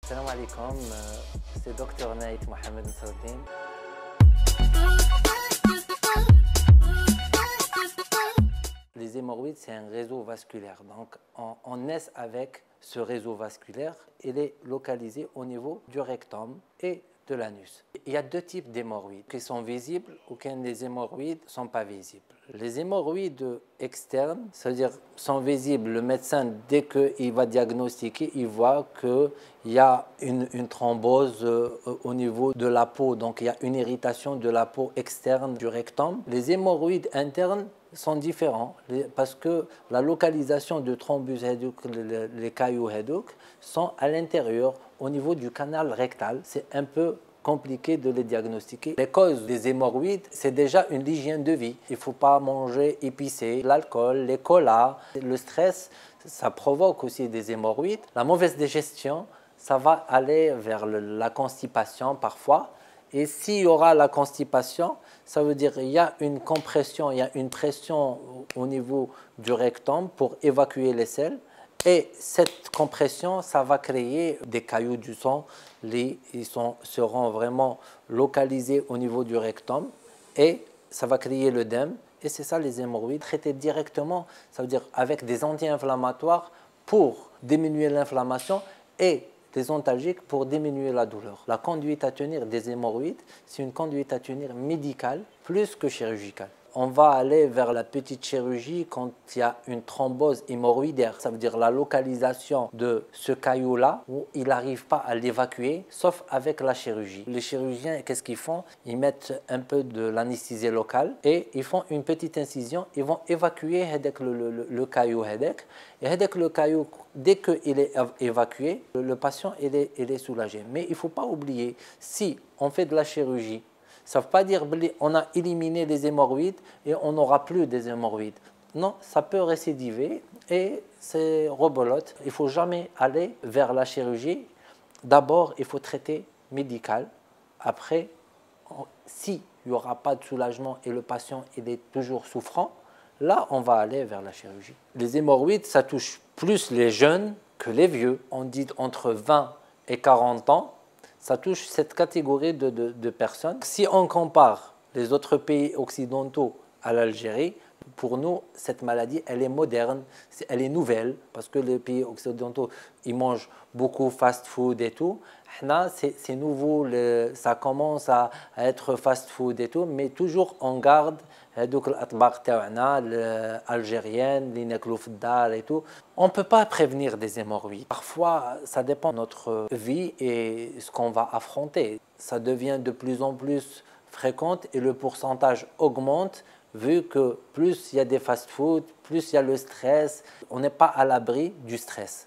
Salam alaikum, c'est Dr Naït Mohamed Nasruddin. Les hémorroïdes, c'est un réseau vasculaire. Donc, on naît avec ce réseau vasculaire. Il est localisé au niveau du rectum et de l'anus. Il y a deux types d'hémorroïdes qui sont visibles ou qui les hémorroïdes ne sont pas visibles. Les hémorroïdes externes, c'est-à-dire sont visibles, le médecin, dès qu'il va diagnostiquer, il voit qu'il y a une thrombose au niveau de la peau, donc il y a une irritation de la peau externe du rectum. Les hémorroïdes internes sont différents parce que la localisation de thrombus héduc, les cailloux héduc, sont à l'intérieur, au niveau du canal rectal. C'est un peu compliqué de les diagnostiquer. Les causes des hémorroïdes, c'est déjà une hygiène de vie. Il ne faut pas manger épicé, l'alcool, les colas, le stress, ça provoque aussi des hémorroïdes. La mauvaise digestion, ça va aller vers la constipation parfois. Et s'il y aura la constipation, ça veut dire qu'il y a une compression, il y a une pression au niveau du rectum pour évacuer les selles. Et cette compression, ça va créer des cailloux du sang. Ils seront vraiment localisés au niveau du rectum et ça va créer l'œdème. Et c'est ça les hémorroïdes. Traiter directement, ça veut dire avec des anti-inflammatoires pour diminuer l'inflammation et des antalgiques pour diminuer la douleur. La conduite à tenir des hémorroïdes, c'est une conduite à tenir médicale plus que chirurgicale. On va aller vers la petite chirurgie quand il y a une thrombose hémorroïdaire. Ça veut dire la localisation de ce caillou-là où il n'arrive pas à l'évacuer, sauf avec la chirurgie. Les chirurgiens, qu'est-ce qu'ils font? Ils mettent un peu de l'anesthésie locale et ils font une petite incision. Ils vont évacuer le caillou. Et le caillou, dès qu'il est évacué, le patient il est soulagé. Mais il ne faut pas oublier, si on fait de la chirurgie, ça ne veut pas dire qu'on a éliminé les hémorroïdes et on n'aura plus des hémorroïdes. Non, ça peut récidiver et c'est rebolote. Il ne faut jamais aller vers la chirurgie. D'abord, il faut traiter médical. Après, s'il n'y aura pas de soulagement et le patient il est toujours souffrant, là, on va aller vers la chirurgie. Les hémorroïdes, ça touche plus les jeunes que les vieux. On dit entre 20 et 40 ans. Ça touche cette catégorie de personnes. Si on compare les autres pays occidentaux à l'Algérie, pour nous, cette maladie, elle est moderne, elle est nouvelle, parce que les pays occidentaux, ils mangent beaucoup fast-food et tout. Là, c'est nouveau, ça commence à être fast-food et tout, mais toujours on garde هذوك الأطباق تاعنا الألجérienne, اللي ناكلو في الدار et tout. On ne peut pas prévenir des hémorroïdes. Parfois, ça dépend de notre vie et ce qu'on va affronter. Ça devient de plus en plus fréquent et le pourcentage augmente vu que plus il y a des fast-food, plus il y a le stress. On n'est pas à l'abri du stress.